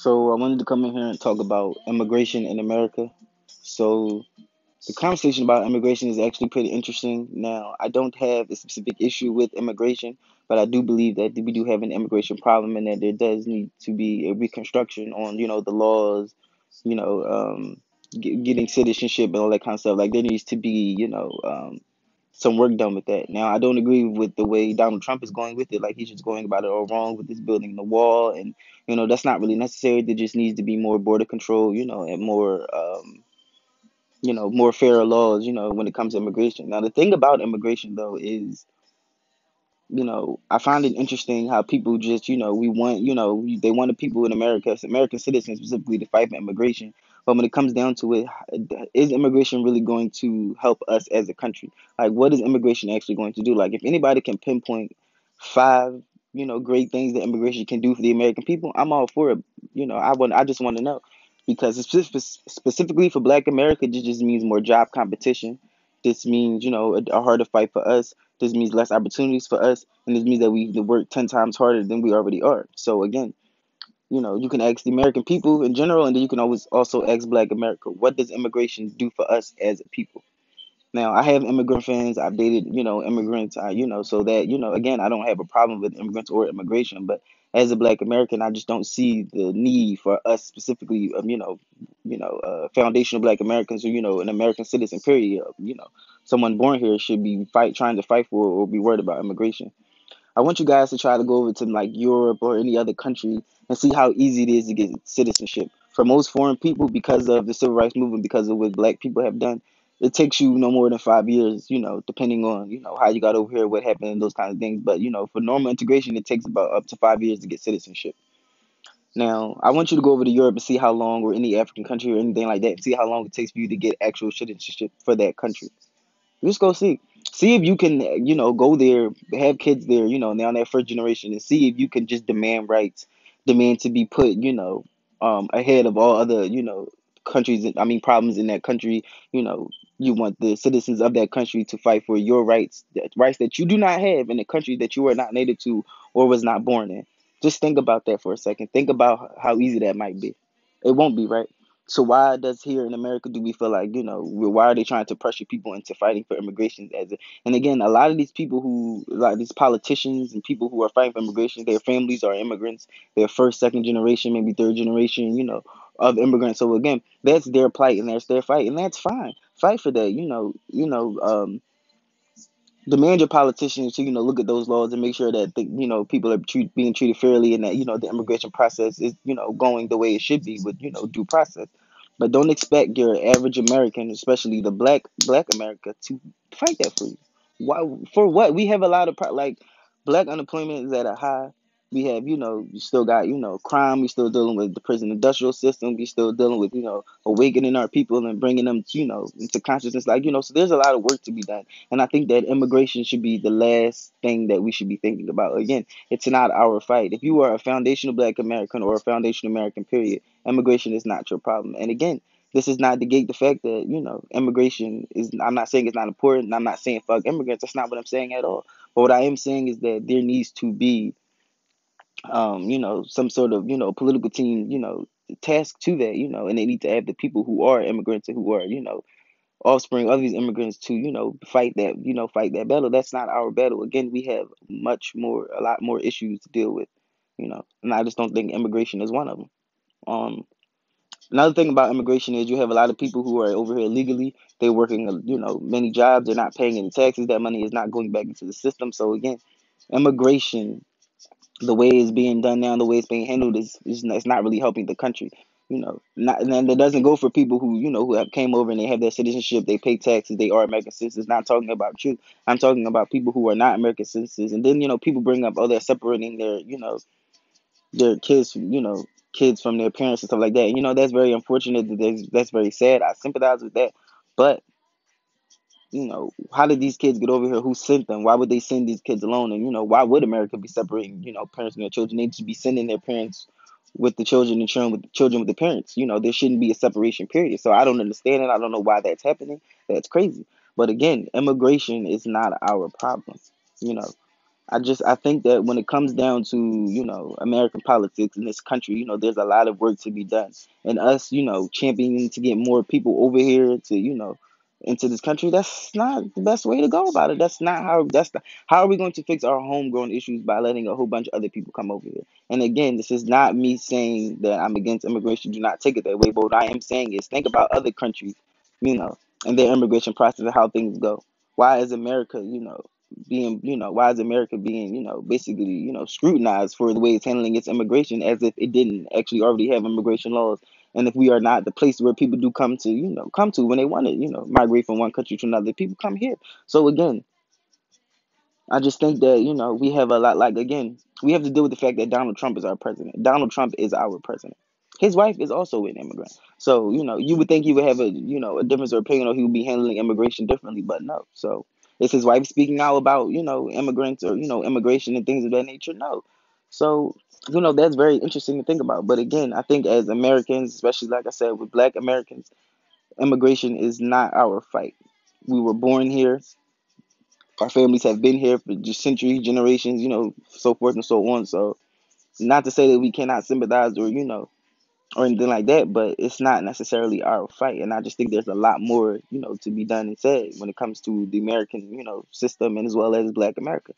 So I wanted to come in here and talk about immigration in America. So the conversation about immigration is actually pretty interesting. Now, I don't have a specific issue with immigration, but I do believe that we do have an immigration problem and that there does need to be a reconstruction on, the laws, you know, um, getting citizenship and all that kind of stuff. Like there needs to be, some work done with that. Now, I don't agree with the way Donald Trump is going with it. Like he's just going about it all wrong with this building the wall, and that's not really necessary. There just needs to be more border control, and more, more fairer laws, when it comes to immigration. Now, the thing about immigration though is, I find it interesting how people just, we want, they want the people in America, American citizens specifically, to fight for immigration. But when it comes down to it, is immigration really going to help us as a country? Like, what is immigration actually going to do? Like, if anybody can pinpoint five, great things that immigration can do for the American people, I'm all for it. I just want to know because specifically for Black America, this just means more job competition. This means, a harder fight for us. This means less opportunities for us, and this means that we need to work 10 times harder than we already are. So again, you can ask the American people in general, and then you can always also ask Black America, what does immigration do for us as a people? Now, I have immigrant friends. I've dated, immigrants. So that, again, I don't have a problem with immigrants or immigration. But as a Black American, I just don't see the need for us specifically, foundational Black Americans, or an American citizen. Period. Someone born here should be trying to fight for or be worried about immigration. I want you guys to try to go over to like Europe or any other country and see how easy it is to get citizenship. For most foreign people, because of the civil rights movement, because of what Black people have done, it takes you no more than 5 years, depending on, how you got over here, what happened, and those kinds of things. But, for normal integration, it takes about up to 5 years to get citizenship. Now, I want you to go over to Europe and see how long, or any African country or anything like that, and see how long it takes for you to get actual citizenship for that country. Just go see. See if you can, go there, have kids there, now that first generation, and see if you can just demand rights, demand to be put, ahead of all other, countries. I mean, problems in that country. You know, you want the citizens of that country to fight for your rights, rights that you do not have in the country that you are not native to or was not born in. Just think about that for a second. Think about how easy that might be. It won't be, right? So why does here in America do we feel like, why are they trying to pressure people into fighting for immigration as a, and again, a lot of these people who, like these politicians and people who are fighting for immigration, their families are immigrants. They're first, second generation, maybe third generation, of immigrants. So again, that's their plight and that's their fight, and that's fine. Fight for that, demand your politicians to, look at those laws and make sure that people are being treated fairly, and that the immigration process is, going the way it should be with, due process. But don't expect your average American, especially the black America, to fight that for you. Why? For what? We have a lot of like Black unemployment is at a high. We have, you still got, crime. We still dealing with the prison industrial system. We still dealing with, awakening our people and bringing them, into consciousness. Like, so there's a lot of work to be done. And I think that immigration should be the last thing that we should be thinking about. Again, it's not our fight. If you are a foundational Black American or a foundational American, period, immigration is not your problem. And again, this is not negate the fact that, immigration is, I'm not saying it's not important. I'm not saying fuck immigrants. That's not what I'm saying at all. But what I am saying is that there needs to be, some sort of, political team, task to that, and they need to have the people who are immigrants and who are, offspring of these immigrants to, fight that battle. That's not our battle. Again, we have a lot more issues to deal with, and I just don't think immigration is one of them. Um, Another thing about immigration is you have a lot of people who are over here illegally. They're working, many jobs. They're not paying any taxes. That money is not going back into the system. So again, immigration, the way it's being done now, the way it's being handled it's not really helping the country. Not, and that doesn't go for people who, who have came over and they have their citizenship, they pay taxes, they are American citizens. Not talking about you. I'm talking about people who are not American citizens. And then, people bring up, oh, they're separating their kids, kids from their parents and stuff like that. And, that's very unfortunate. That's very sad. I sympathize with that. But, how did these kids get over here? Who sent them? Why would they send these kids alone? And, why would America be separating, parents and their children? They should be sending their parents with the children and children with the parents. There shouldn't be a separation period. So I don't understand it. I don't know why that's happening. That's crazy. But again, immigration is not our problem. You know, I think that when it comes down to, American politics in this country, there's a lot of work to be done. And us, championing to get more people over here to, into this country, that's not the best way to go about it. How are we going to fix our homegrown issues by letting a whole bunch of other people come over here? And again, this is not me saying that I'm against immigration. Do not take it that way. But what I am saying is think about other countries, you know, and their immigration process and how things go. Why is America, why is America being, basically, scrutinized for the way it's handling its immigration as if it didn't actually already have immigration laws? And if we are not the place where people do come to when they want to, migrate from one country to another, people come here. So again, I just think that, we have a lot, like, again, we have to deal with the fact that Donald Trump is our president. Donald Trump is our president. His wife is also an immigrant. So, you would think he would have a difference of opinion, or he would be handling immigration differently, but no. So, is his wife speaking out about, immigrants, or, immigration and things of that nature? No. So, that's very interesting to think about. But again, I think as Americans, especially like I said, with Black Americans, immigration is not our fight. We were born here. Our families have been here for just centuries, generations, so forth and so on. So, not to say that we cannot sympathize, or, or anything like that, but it's not necessarily our fight. And I just think there's a lot more, to be done and said when it comes to the American, system, and as well as Black America.